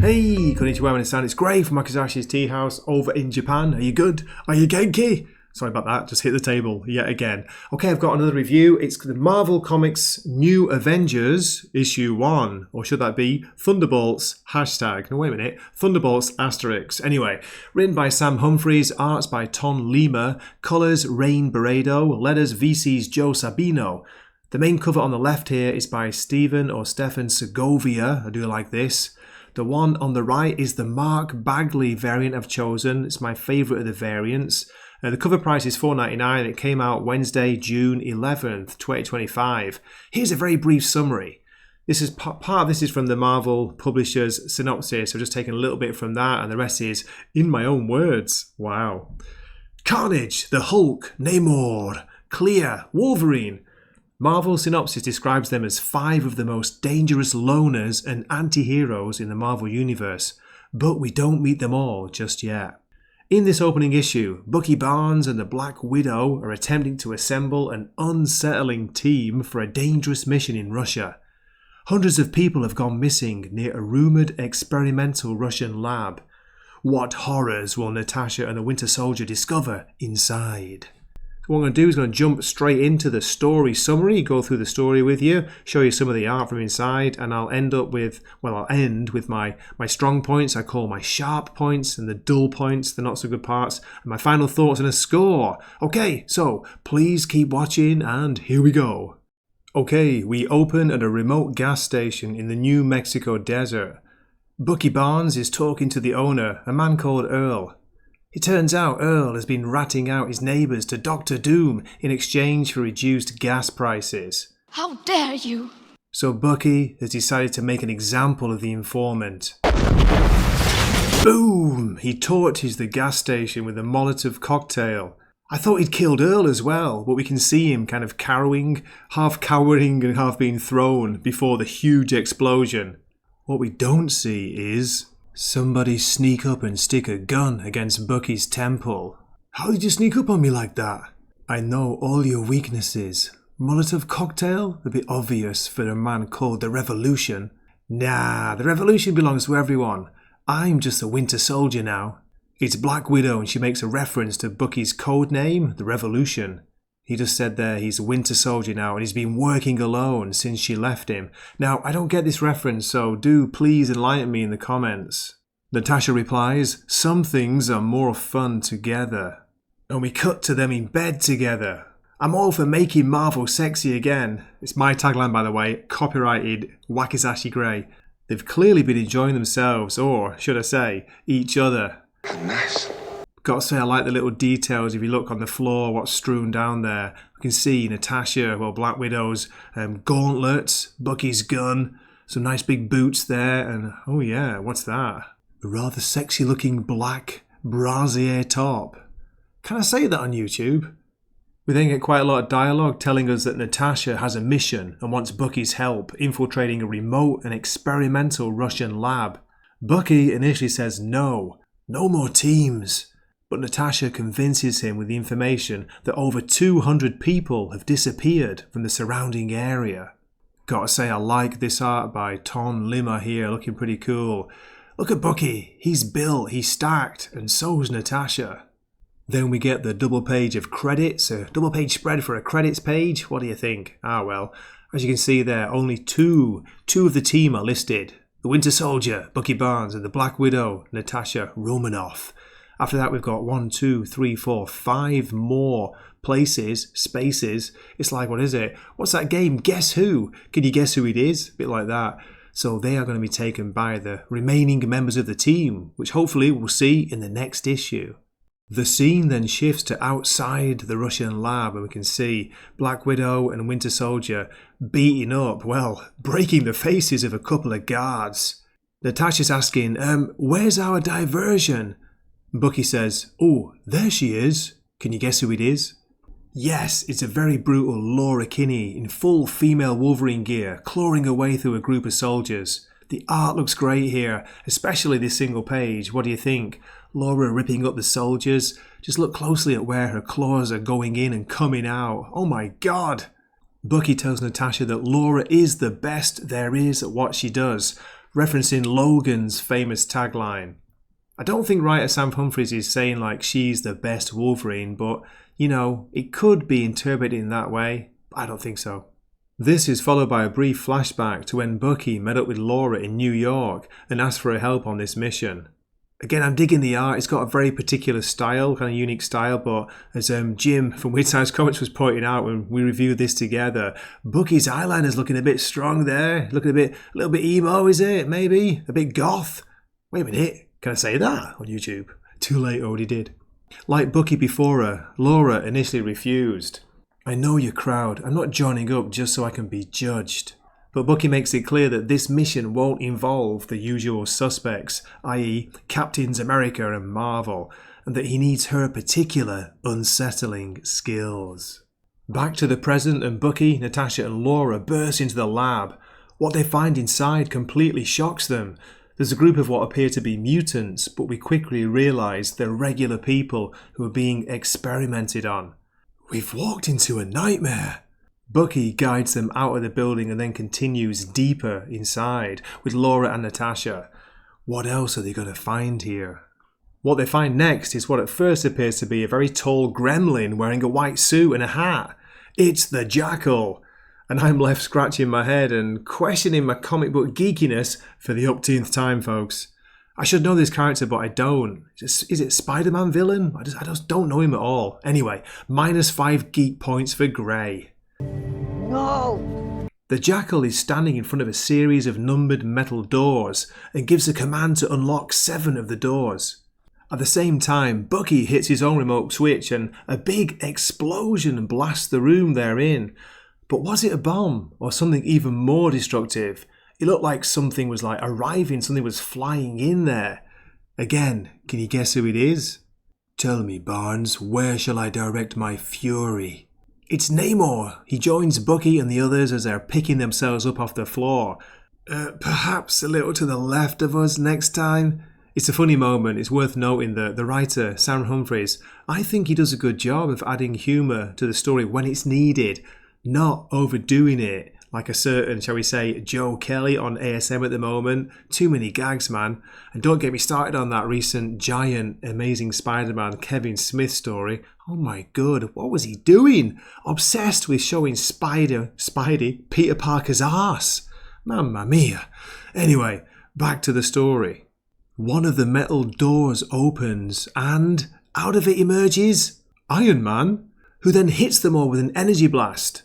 Hey, konnichiwa, understand it's Gray from Wakizashi's Teahouse over in Japan. Are you good? Are you genki? Sorry about that, just hit the table yet again. Okay, I've got another review. It's the Marvel Comics New Avengers issue 1, or should that be Thunderbolts hashtag? No, wait a minute. Thunderbolts asterisk. Anyway, written by Sam Humphries, arts by Ton Lima, colours Rain Beredo, letters VC's Joe Sabino. The main cover on the left here is by Stephen Segovia. I do like this. The one on the right is the Mark Bagley variant I've chosen. It's my favourite of the variants. The cover price is $4.99. It came out Wednesday, June 11th, 2025. Here's a very brief summary. This is part of this is from the Marvel Publishers synopsis. I've just taken a little bit from that, and the rest is in my own words. Wow. Carnage, the Hulk, Namor, Clea, Wolverine. Marvel synopsis describes them as 5 of the most dangerous loners and anti-heroes in the Marvel Universe, but we don't meet them all just yet. In this opening issue, Bucky Barnes and the Black Widow are attempting to assemble an unsettling team for a dangerous mission in Russia. Hundreds of people have gone missing near a rumoured experimental Russian lab. What horrors will Natasha and the Winter Soldier discover inside? What I'm going to do is going to jump straight into the story summary, go through the story with you, show you some of the art from inside, and I'll end with my strong points, I call my sharp points, and the dull points, the not so good parts, and my final thoughts and a score. Okay, so please keep watching, and here we go. Okay, we open at a remote gas station in the New Mexico desert. Bucky Barnes is talking to the owner, a man called Earl. It turns out Earl has been ratting out his neighbours to Dr. Doom in exchange for reduced gas prices. How dare you! So Bucky has decided to make an example of the informant. Boom! He torches the gas station with a Molotov cocktail. I thought he'd killed Earl as well, but we can see him kind of half cowering and half being thrown before the huge explosion. What we don't see is somebody sneak up and stick a gun against Bucky's temple. How did you sneak up on me like that? I know all your weaknesses. Molotov cocktail? A bit obvious for a man called the Revolution. Nah, the Revolution belongs to everyone. I'm just a Winter Soldier now. It's Black Widow and she makes a reference to Bucky's code name, the Revolution. He just said there he's a Winter Soldier now and he's been working alone since she left him. Now, I don't get this reference, so do please enlighten me in the comments. Natasha replies, some things are more fun together. And we cut to them in bed together. I'm all for making Marvel sexy again. It's my tagline, by the way, copyrighted Wakizashi Gray. They've clearly been enjoying themselves, or should I say, each other. Nice. Got to say I like the little details. If you look on the floor, what's strewn down there, you can see Natasha, Black Widow's gauntlets, Bucky's gun, some nice big boots there, and oh yeah, what's that? A rather sexy looking black brassiere top. Can I say that on YouTube? We then get quite a lot of dialogue telling us that Natasha has a mission and wants Bucky's help infiltrating a remote and experimental Russian lab. Bucky initially says no more teams. But Natasha convinces him with the information that over 200 people have disappeared from the surrounding area. Gotta say I like this art by Ton Lima here, looking pretty cool. Look at Bucky, he's built, he's stacked, and so's Natasha. Then we get the double page of credits, a double page spread for a credits page. What do you think? Well, as you can see there, only two of the team are listed. The Winter Soldier, Bucky Barnes, and the Black Widow, Natasha Romanoff. After that, we've got 1, 2, 3, 4, 5 more spaces. It's like, what is it? What's that game? Guess Who? Can you guess who it is? A bit like that. So they are going to be taken by the remaining members of the team, which hopefully we'll see in the next issue. The scene then shifts to outside the Russian lab, and we can see Black Widow and Winter Soldier beating up, breaking the faces of a couple of guards. Natasha's asking, where's our diversion? Bucky says, oh, there she is. Can you guess who it is? Yes, it's a very brutal Laura Kinney in full female Wolverine gear, clawing away through a group of soldiers. The art looks great here, especially this single page. What do you think? Laura ripping up the soldiers. Just look closely at where her claws are going in and coming out. Oh my god! Bucky tells Natasha that Laura is the best there is at what she does. referencing Logan's famous tagline. I don't think writer Sam Humphries is saying like she's the best Wolverine, but, you know, it could be interpreted in that way. I don't think so. This is followed by a brief flashback to when Bucky met up with Laura in New York and asked for her help on this mission. Again, I'm digging the art. It's got a very particular style, kind of unique style, but as Jim from Weird Science Comics was pointing out when we reviewed this together, Bucky's eyeliner's looking a bit strong there. Looking a little bit emo, is it? Maybe? A bit goth? Wait a minute, can I say that on YouTube? Too late, already did. Like Bucky before her, Laura initially refused. I know your crowd. I'm not joining up just so I can be judged. But Bucky makes it clear that this mission won't involve the usual suspects, i.e. Captains America and Marvel, and that he needs her particular unsettling skills. Back to the present, and Bucky, Natasha and Laura burst into the lab. What they find inside completely shocks them. There's a group of what appear to be mutants, but we quickly realise they're regular people who are being experimented on. We've walked into a nightmare. Bucky guides them out of the building and then continues deeper inside with Laura and Natasha. What else are they going to find here? What they find next is what at first appears to be a very tall gremlin wearing a white suit and a hat. It's the Jackal. And I'm left scratching my head and questioning my comic book geekiness for the upteenth time, folks. I should know this character, but I don't. Is it Spider-Man villain? I just don't know him at all. Anyway, -5 geek points for Grey. No! The Jackal is standing in front of a series of numbered metal doors and gives a command to unlock 7 of the doors. At the same time, Bucky hits his own remote switch and a big explosion blasts the room they're in. But was it a bomb or something even more destructive? It looked like something was arriving, something was flying in there. Again, can you guess who it is? Tell me, Barnes, where shall I direct my fury? It's Namor. He joins Bucky and the others as they're picking themselves up off the floor. Perhaps a little to the left of us next time? It's a funny moment. It's worth noting that the writer, Sam Humphries, I think he does a good job of adding humour to the story when it's needed, not overdoing it like a certain, shall we say, Joe Kelly on ASM at the moment. Too many gags, man. And don't get me started on that recent giant Amazing Spider-Man Kevin Smith story. Oh my god, what was he doing? Obsessed with showing Spidey, Peter Parker's arse. Mamma mia. Anyway, back to the story. One of the metal doors opens and out of it emerges Iron Man, who then hits them all with an energy blast.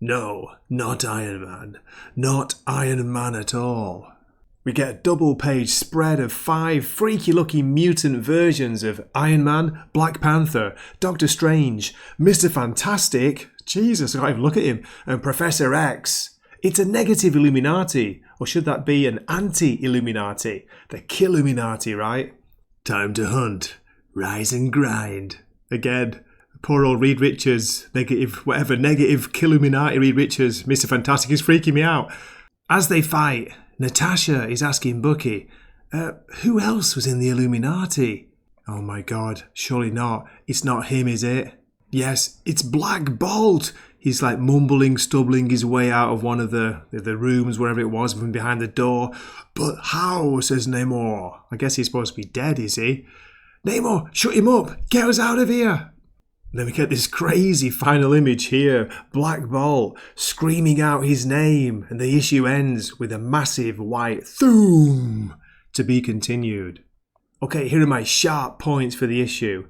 No, not Iron Man. Not Iron Man at all. We get a double-page spread of 5 freaky-looking mutant versions of Iron Man, Black Panther, Doctor Strange, Mr. Fantastic, Jesus, I can't even look at him, and Professor X. It's a negative Illuminati, or should that be an anti-Illuminati? The Killuminati, right? Time to hunt, rise and grind. Again. Poor old Reed Richards, negative Killuminati Reed Richards, Mr. Fantastic is freaking me out. As they fight, Natasha is asking Bucky, who else was in the Illuminati? Oh my god, surely not. It's not him, is it? Yes, it's Black Bolt. He's mumbling, stumbling his way out of one of the rooms, wherever it was, from behind the door. But how, says Namor. I guess he's supposed to be dead, is he? Namor, shut him up. Get us out of here. Then we get this crazy final image here, Black Bolt screaming out his name, and the issue ends with a massive white thoom to be continued. Okay, here are my sharp points for the issue.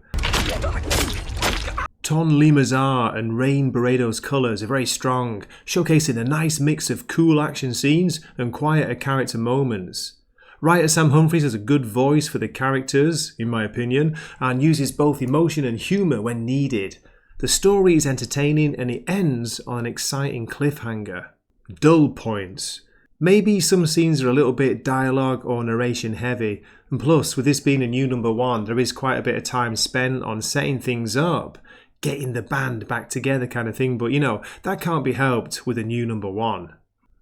Ton Lima's art and Rain Beredo's colours are very strong, showcasing a nice mix of cool action scenes and quieter character moments. Writer Sam Humphries has a good voice for the characters, in my opinion, and uses both emotion and humour when needed. The story is entertaining and it ends on an exciting cliffhanger. Dull points. Maybe some scenes are a little bit dialogue or narration heavy, and plus, with this being a new #1, there is quite a bit of time spent on setting things up, getting the band back together kind of thing, but that can't be helped with a new #1.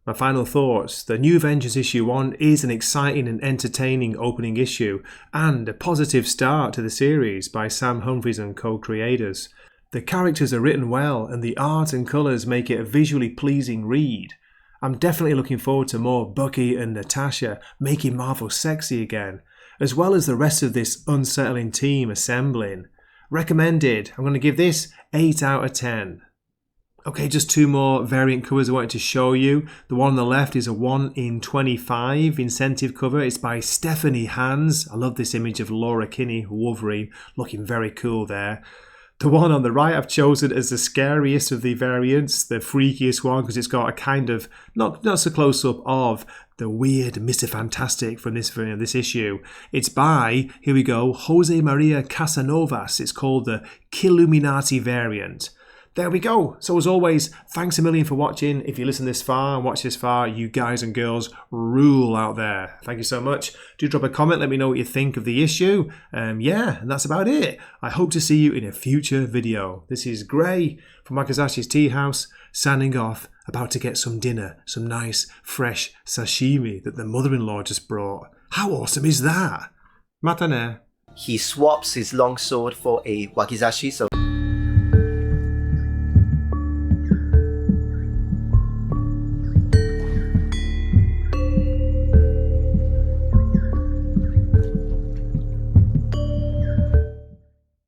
My final thoughts, the New Avengers issue 1 is an exciting and entertaining opening issue and a positive start to the series by Sam Humphries and co-creators. The characters are written well and the art and colours make it a visually pleasing read. I'm definitely looking forward to more Bucky and Natasha making Marvel sexy again, as well as the rest of this unsettling team assembling. Recommended. I'm going to give this 8 out of 10. Okay, just 2 more variant covers I wanted to show you. The one on the left is a 1 in 25 incentive cover. It's by Stephanie Hans. I love this image of Laura Kinney, Wolverine, looking very cool there. The one on the right I've chosen as the scariest of the variants, the freakiest one, because it's got a kind of, not so close up of the weird Mr. Fantastic from this issue. It's by, here we go, Jose Maria Casanovas. It's called the Killuminati variant. There we go. So as always, thanks a million for watching. If you listen this far and watch this far, you guys and girls rule out there. Thank you so much. Do drop a comment. Let me know what you think of the issue. Yeah, and that's about it. I hope to see you in a future video. This is Gray from Wakizashi's Teahouse, signing off, about to get some dinner, some nice, fresh sashimi that the mother-in-law just brought. How awesome is that? Matane. He swaps his longsword for a Wakizashi, so